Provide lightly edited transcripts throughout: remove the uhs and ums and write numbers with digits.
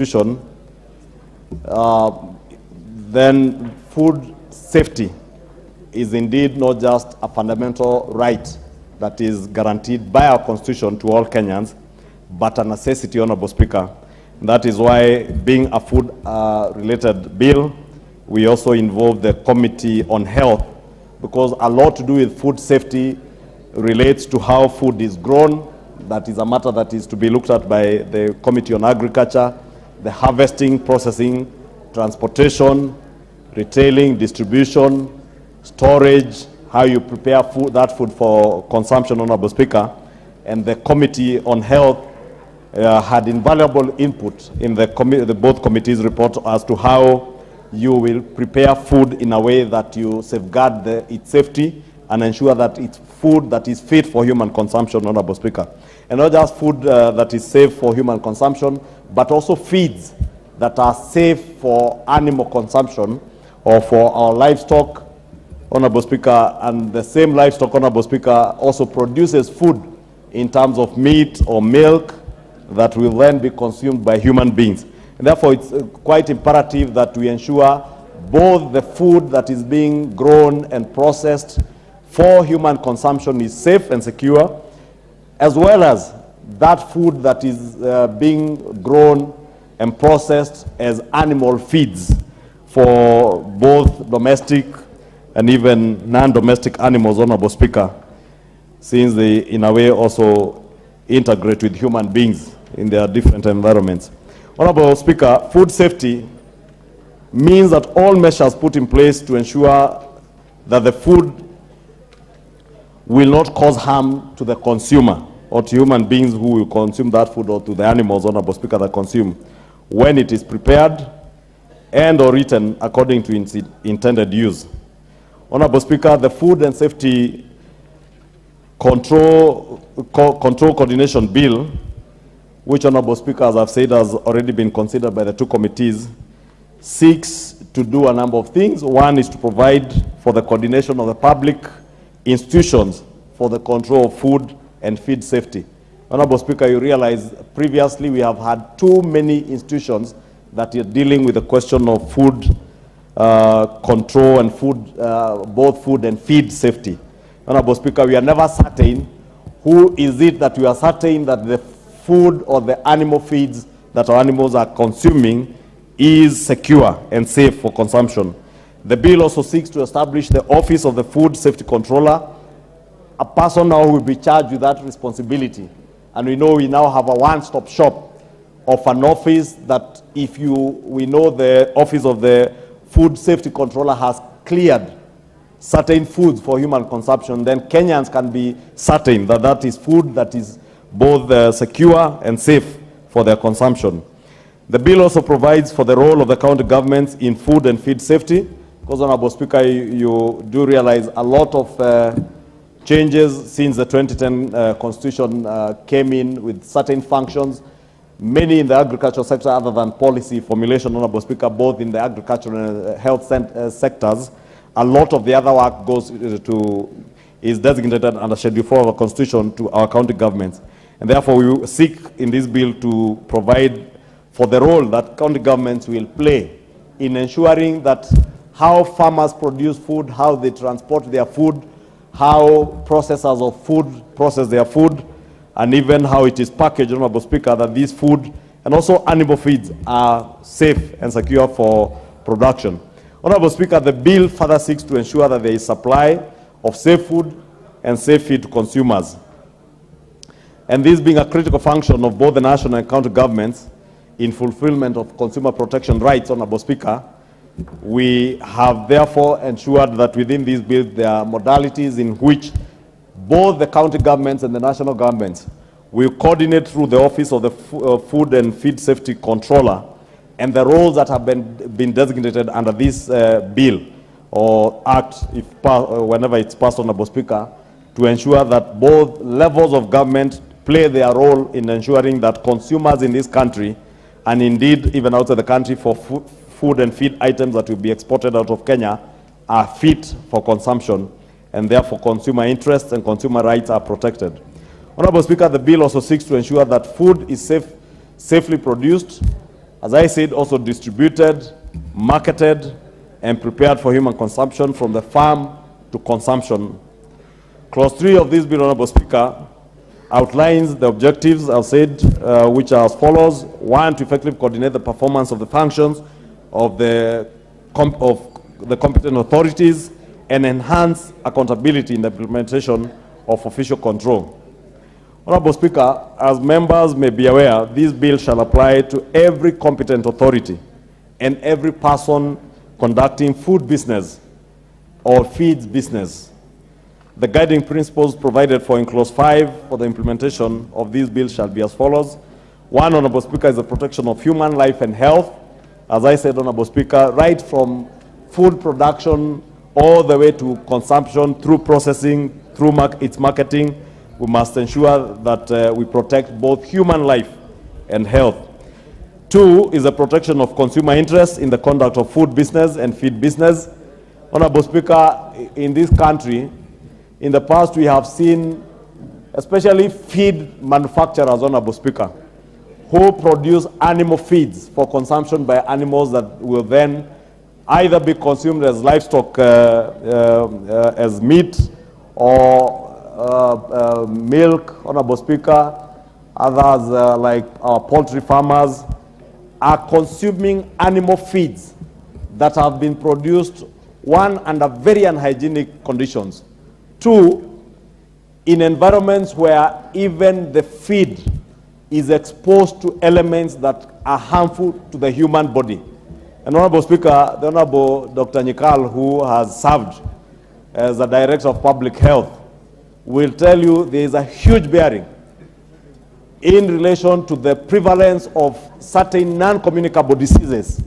Constitution, then food safety is indeed not just a fundamental right that is guaranteed by our Constitution to all Kenyans, but a necessity, Honorable Speaker. That is why, being a food-related bill, we also involve the Committee on Health, because a lot to do with food safety relates to how food is grown. That is a matter that is to be looked at by the Committee on Agriculture, the harvesting, processing, transportation, retailing, distribution, storage, how you prepare that food for consumption, Honorable Speaker. And the Committee on Health had invaluable input in the both committees' report as to how you will prepare food in a way that you safeguard its safety and ensure that it's food that is fit for human consumption, Honorable Speaker. And not just food that is safe for human consumption, but also feeds that are safe for animal consumption or for our livestock, Honorable Speaker. And the same livestock, Honorable Speaker, also produces food in terms of meat or milk that will then be consumed by human beings. And therefore, it's quite imperative that we ensure both the food that is being grown and processed for human consumption is safe and secure, as well as that food that is being grown and processed as animal feeds for both domestic and even non-domestic animals, Honorable Speaker, since they, in a way, also integrate with human beings in their different environments. Honorable Speaker, food safety means that all measures put in place to ensure that the food will not cause harm to the consumer or to human beings who will consume that food, or to the animals, Honorable Speaker, that consume, when it is prepared and or eaten according to its intended use. Honorable Speaker, the Food and Safety Control Coordination Bill, which, Honorable Speaker, as I've said, has already been considered by the two committees, seeks to do a number of things. One is to provide for the coordination of the public institutions for the control of food and feed safety. Honorable Speaker, you realize previously we have had too many institutions that are dealing with the question of food control and food, both food and feed safety. Honorable Speaker, we are never certain who is it that we are certain that the food or the animal feeds that our animals are consuming is secure and safe for consumption. The bill also seeks to establish the Office of the Food Safety Controller, a person now who will be charged with that responsibility. And we know we now have a one-stop shop of an office that we know the Office of the Food Safety Controller has cleared certain foods for human consumption, then Kenyans can be certain that that is food that is both secure and safe for their consumption. The bill also provides for the role of the county governments in food and feed safety, because, Honorable Speaker, you do realize a lot of changes since the 2010 Constitution came in with certain functions, many in the agricultural sector other than policy formulation, Honorable Speaker, both in the agricultural and health sectors. A lot of the other work is designated under Schedule 4 of the Constitution to our county governments. And therefore, we seek in this bill to provide for the role that county governments will play in ensuring that how farmers produce food, how they transport their food, how processors of food process their food, and even how it is packaged, Honorable Speaker, that these food and also animal feeds are safe and secure for production. Honorable Speaker, the bill further seeks to ensure that there is supply of safe food and safe feed to consumers. And this being a critical function of both the national and county governments in fulfillment of consumer protection rights, Honorable Speaker, we have therefore ensured that within this bill there are modalities in which both the county governments and the national governments will coordinate through the Office of the Food and Feed Safety Controller, and the roles that have been designated under this bill or act, whenever it's passed, Honorable Speaker, to ensure that both levels of government play their role in ensuring that consumers in this country, and indeed even outside the country, for food and feed items that will be exported out of Kenya are fit for consumption, and therefore consumer interests and consumer rights are protected. Honorable Speaker, the bill also seeks to ensure that food is safely produced as I said, also distributed, marketed, and prepared for human consumption from the farm to consumption. Clause 3 of this bill, Honorable Speaker, outlines the objectives, I've said, which are as follows. 1, to effectively coordinate the performance of the functions of the competent authorities and enhance accountability in the implementation of official control. Honorable Speaker, as members may be aware, this bill shall apply to every competent authority and every person conducting food business or feeds business. The guiding principles provided for in Clause 5 for the implementation of this bill shall be as follows. 1, Honorable Speaker, is the protection of human life and health. As I said, Honorable Speaker, right from food production all the way to consumption, through processing, through its marketing, we must ensure that we protect both human life and health. 2 is the protection of consumer interests in the conduct of food business and feed business. Honorable Speaker, in this country, in the past we have seen, especially feed manufacturers, Honorable Speaker, who produce animal feeds for consumption by animals that will then either be consumed as livestock, as meat, or milk, Honorable Speaker. Others, like our poultry farmers, are consuming animal feeds that have been produced, 1, under very unhygienic conditions, 2, in environments where even the feed is exposed to elements that are harmful to the human body. And Honorable Speaker, the Honorable Dr. Nyikal, who has served as the Director of Public Health, will tell you there is a huge bearing in relation to the prevalence of certain non-communicable diseases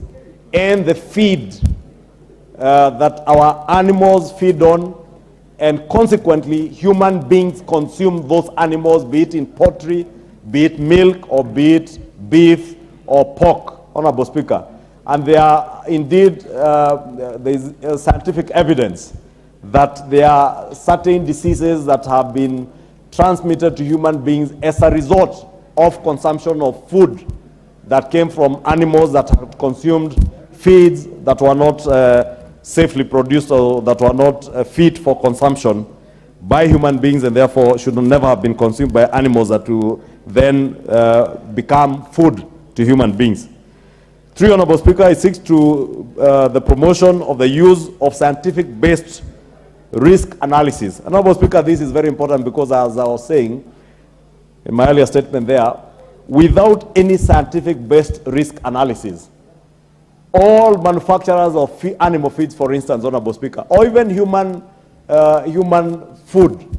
and the feed that our animals feed on, and consequently human beings consume those animals, be it in poultry, be it milk, or be it beef or pork, Honorable Speaker. And there are indeed, there is scientific evidence that there are certain diseases that have been transmitted to human beings as a result of consumption of food that came from animals that have consumed feeds that were not safely produced or that were not fit for consumption by human beings, and therefore should never have been consumed by animals that will then become food to human beings. 3, Honorable Speaker, it seeks to the promotion of the use of scientific-based risk analysis. Honorable Speaker, this is very important because, as I was saying in my earlier statement there, without any scientific-based risk analysis, all manufacturers of animal feeds, for instance, Honorable Speaker, or even human food,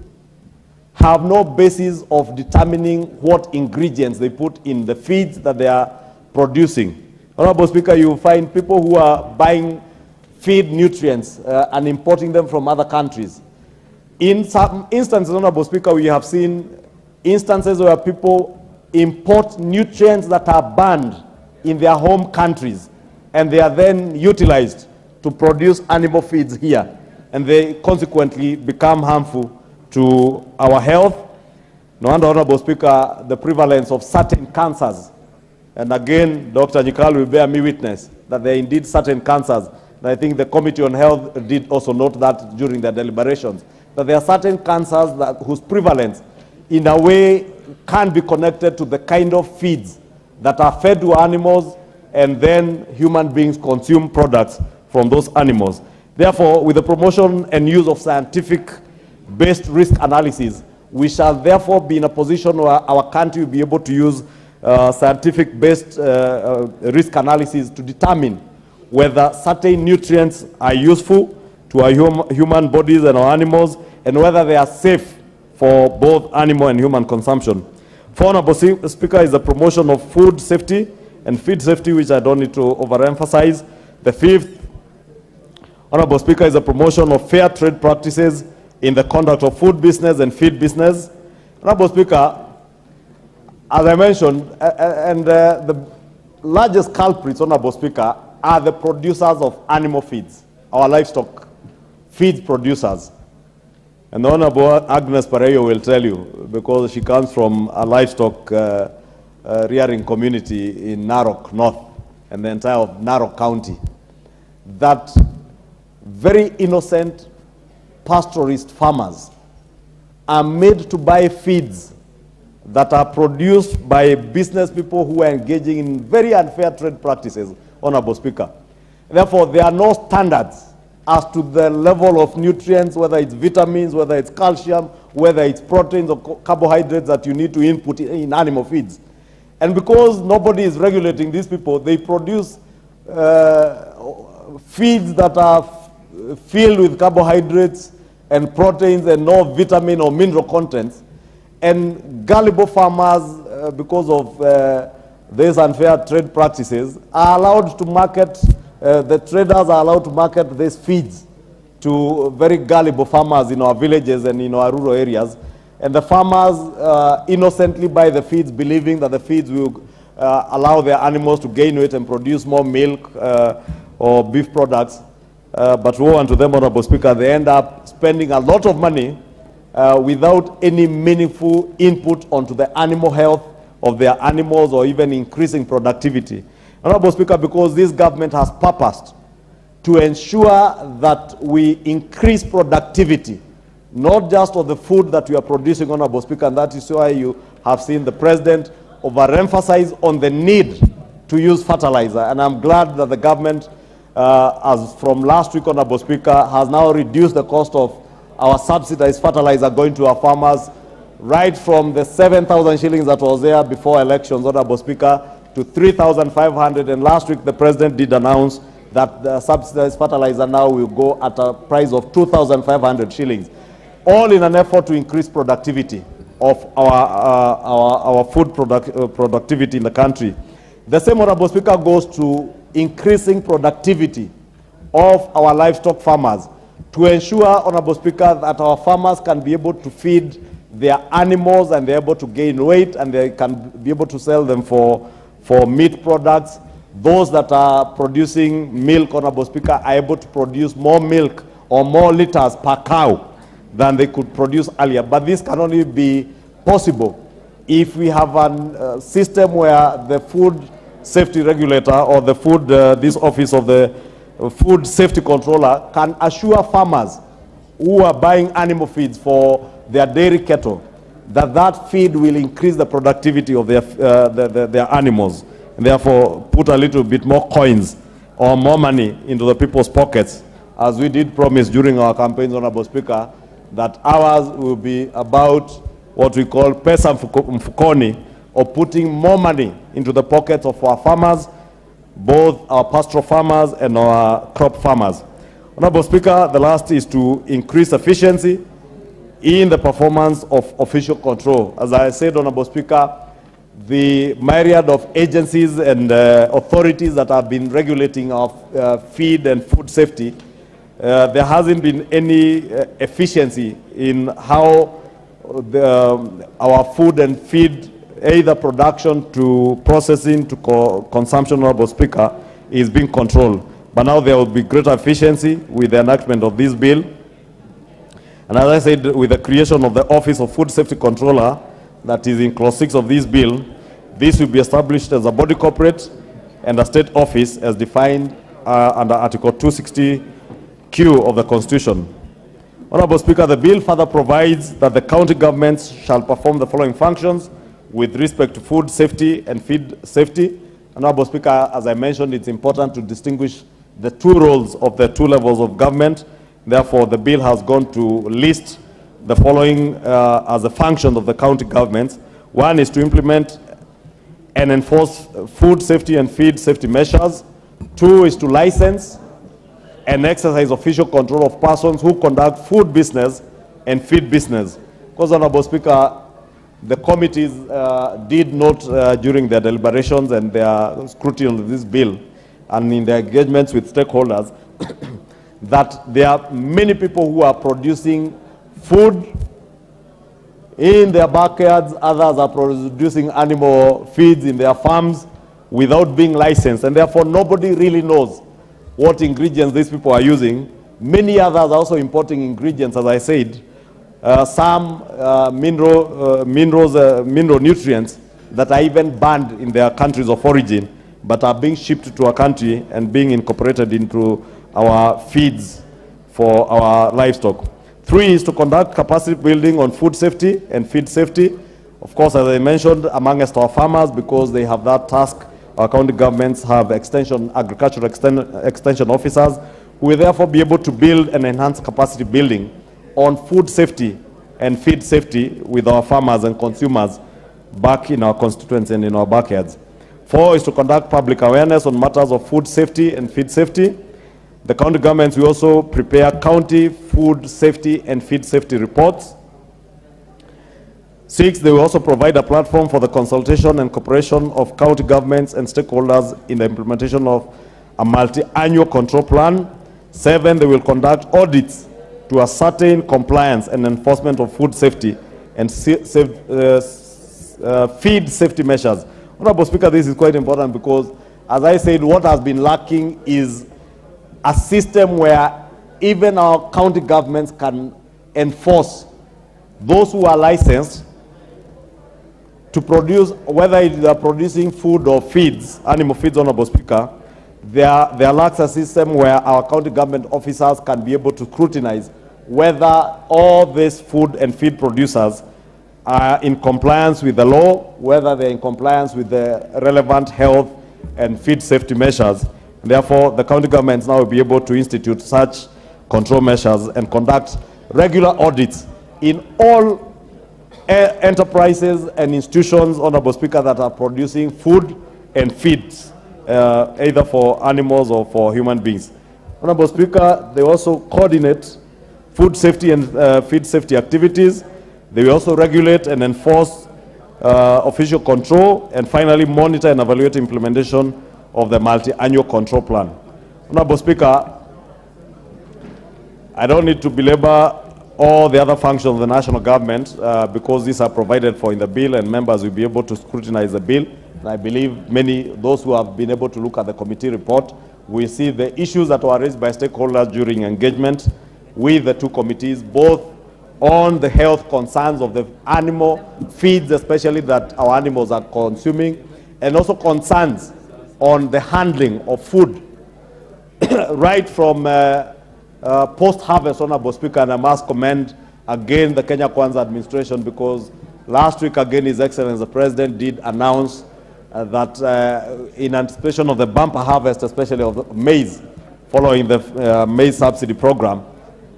have no basis of determining what ingredients they put in the feeds that they are producing. Honorable Speaker, you will find people who are buying feed nutrients and importing them from other countries. In some instances, Honorable Speaker, we have seen instances where people import nutrients that are banned in their home countries, and they are then utilized to produce animal feeds here, and they consequently become harmful to our health. No wonder, Honorable Speaker, the prevalence of certain cancers. And again, Dr. Nyikal will bear me witness that there are indeed certain cancers. And I think the Committee on Health did also note that during their deliberations, that there are certain cancers whose prevalence, in a way, can be connected to the kind of feeds that are fed to animals, and then human beings consume products from those animals. Therefore, with the promotion and use of scientific-based risk analysis, we shall therefore be in a position where our country will be able to use scientific-based risk analysis to determine whether certain nutrients are useful to our human bodies and our animals, and whether they are safe for both animal and human consumption. 4, Honorable Speaker, is the promotion of food safety and feed safety, which I don't need to overemphasize. The 5th, Honorable Speaker, is the promotion of fair trade practices in the conduct of food business and feed business. Honorable Speaker, as I mentioned, the largest culprits, Honorable Speaker, are the producers of animal feeds, our livestock feed producers. And the Honorable Agnes Pareyo will tell you, because she comes from a livestock rearing community in Narok North. and the entire of Narok County, that very innocent pastoralist farmers are made to buy feeds that are produced by business people who are engaging in very unfair trade practices, Honorable Speaker. Therefore, there are no standards as to the level of nutrients, whether it's vitamins, whether it's calcium, whether it's proteins or carbohydrates that you need to input in animal feeds. And because nobody is regulating these people, they produce feeds that are filled with carbohydrates and proteins and no vitamin or mineral contents. And gullible farmers, because of these unfair trade practices, are allowed to market, the traders are allowed to market these feeds to very gullible farmers in our villages and in our rural areas. And the farmers innocently buy the feeds, believing that the feeds will allow their animals to gain weight and produce more milk or beef products. But woe unto them, Honorable Speaker, they end up spending a lot of money without any meaningful input onto the animal health of their animals or even increasing productivity. Honorable Speaker, because this government has purposed to ensure that we increase productivity, not just of the food that we are producing, Honorable Speaker, and that is why you have seen the President overemphasize on the need to use fertilizer. And I'm glad that the government, as from last week, Honorable Speaker, has now reduced the cost of our subsidized fertilizer going to our farmers, right from the 7,000 shillings that was there before elections, Honorable Speaker, to 3,500. And last week, the President did announce that the subsidized fertilizer now will go at a price of 2,500 shillings, all in an effort to increase productivity of our food productivity in the country. The same, Honorable Speaker, goes to increasing productivity of our livestock farmers to ensure, Honorable Speaker, that our farmers can be able to feed their animals and they're able to gain weight and they can be able to sell them for meat products. Those that are producing milk, Honorable Speaker, are able to produce more milk or more liters per cow than they could produce earlier. But this can only be possible if we have a system where the food safety regulator or the food, this office of the food safety controller can assure farmers who are buying animal feeds for their dairy cattle that that feed will increase the productivity of their animals, and therefore put a little bit more coins or more money into the people's pockets, as we did promise during our campaigns, Honorable Speaker, that ours will be about what we call pesa mfukoni, or putting more money into the pockets of our farmers, both our pastoral farmers and our crop farmers. Honorable Speaker, the last is to increase efficiency in the performance of official control. As I said, Honorable Speaker, the myriad of agencies and authorities that have been regulating our feed and food safety, there hasn't been any efficiency in how our food and feed, either production to processing to consumption, Honorable Speaker, is being controlled. But now there will be greater efficiency with the enactment of this bill. And as I said, with the creation of the Office of Food Safety Controller, that is in Clause 6 of this bill, this will be established as a body corporate and a state office as defined under Article 260Q of the Constitution. Honorable Speaker, the bill further provides that the county governments shall perform the following functions with respect to food safety and feed safety. Honorable Speaker, as I mentioned, it's important to distinguish the two roles of the two levels of government. Therefore, the bill has gone to list the following as a function of the county governments. One is to implement and enforce food safety and feed safety measures. Two is to license and exercise official control of persons who conduct food business and feed business. Because, Honorable Speaker, the committees did note during their deliberations and their scrutiny of this bill and in their engagements with stakeholders that there are many people who are producing food in their backyards, others are producing animal feeds in their farms without being licensed, and therefore nobody really knows what ingredients these people are using. Many others are also importing ingredients, as I said, some mineral nutrients that are even banned in their countries of origin but are being shipped to our country and being incorporated into our feeds for our livestock. 3 is to conduct capacity building on food safety and feed safety. Of course, as I mentioned, amongst our farmers, because they have that task, our county governments have agricultural extension officers who will therefore be able to build and enhance capacity building on food safety and feed safety with our farmers and consumers back in our constituents and in our backyards. 4 is to conduct public awareness on matters of food safety and feed safety. The county governments will also prepare county food safety and feed safety reports. 6, they will also provide a platform for the consultation and cooperation of county governments and stakeholders in the implementation of a multi-annual control plan. 7, they will conduct audits to ascertain compliance and enforcement of food safety and feed safety measures. Honorable Speaker, this is quite important because, as I said, what has been lacking is a system where even our county governments can enforce those who are licensed to produce, whether they are producing food or feeds, animal feeds, Honorable Speaker. There lacks a system where our county government officers can be able to scrutinize whether all these food and feed producers are in compliance with the law, whether they're in compliance with the relevant health and feed safety measures. Therefore, the county governments now will be able to institute such control measures and conduct regular audits in all enterprises and institutions, Honorable Speaker, that are producing food and feeds, either for animals or for human beings. Honorable Speaker, they also coordinate food safety and feed safety activities. They will also regulate and enforce official control, and finally monitor and evaluate implementation of the multi-annual control plan. Honorable Speaker, I don't need to belabor all the other functions of the national government because these are provided for in the bill, and members will be able to scrutinize the bill. And I believe those who have been able to look at the committee report, will see the issues that were raised by stakeholders during engagement with the 2 committees, both on the health concerns of the animal feeds, especially that our animals are consuming, and also concerns on the handling of food, right from post-harvest, Honorable Speaker. And I must commend again the Kenya Kwanza administration, because last week again His Excellency the President did announce that in anticipation of the bumper harvest, especially of the maize, following the maize subsidy program,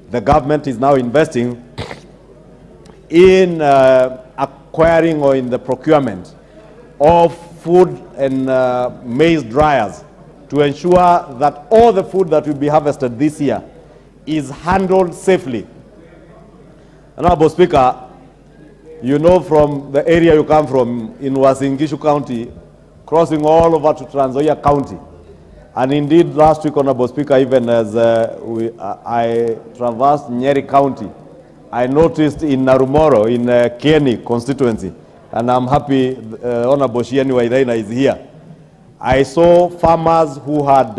the government is now investing in acquiring or in the procurement of food and maize dryers to ensure that all the food that will be harvested this year is handled safely. Honorable Speaker, you know from the area you come from in Uasin Gishu County, crossing all over to Trans Nzoia County. And indeed, last week, Honorable Speaker, even as I traversed Nyeri County, I noticed in Narumoro, in Kieni constituency, and I'm happy Honorable Shieni Wairaina is here. I saw farmers who had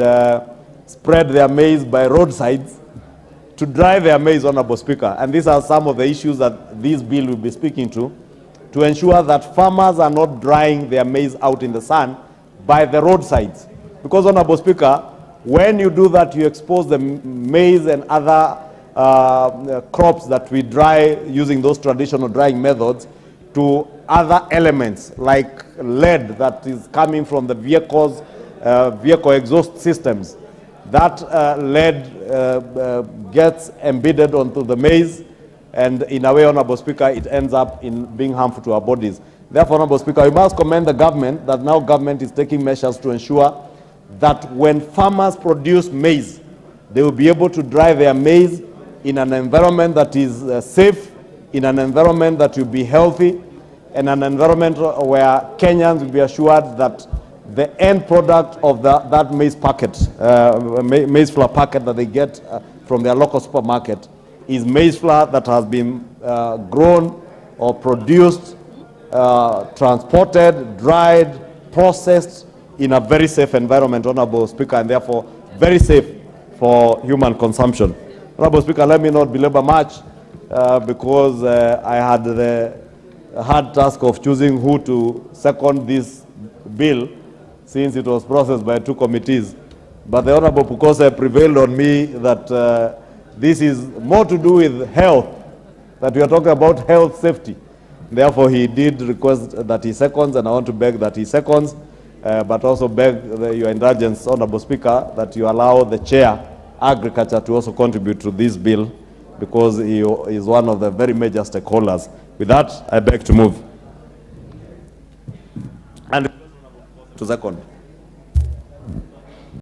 spread their maize by roadsides to dry their maize, Honorable Speaker. And these are some of the issues that this bill will be speaking to ensure that farmers are not drying their maize out in the sun by the roadsides. Because, Honorable Speaker, when you do that, you expose the maize and other crops that we dry using those traditional drying methods to other elements like lead that is coming from the vehicle exhaust systems. That lead gets embedded onto the maize, and in a way, Honorable Speaker, it ends up in being harmful to our bodies. Therefore, Honorable Speaker, we must commend the government that now government is taking measures to ensure that when farmers produce maize, they will be able to dry their maize in an environment that is safe, in an environment that will be healthy, and an environment where Kenyans will be assured that the end product of that maize packet, maize flour packet that they get from their local supermarket is maize flour that has been grown or produced, transported, dried, processed in a very safe environment, Honorable Speaker, and therefore very safe for human consumption. Honorable Speaker, let me not belabor much because I had the hard task of choosing who to second this bill since it was processed by 2 committees. But the Honorable Pukose prevailed on me that this is more to do with health, that we are talking about health safety. Therefore, he did request that he seconds, and I want to beg that he seconds, but also beg your indulgence, Honorable Speaker, that you allow the Chair, Agriculture, to also contribute to this bill, because he is one of the very major stakeholders. With that, I beg to move. And to second.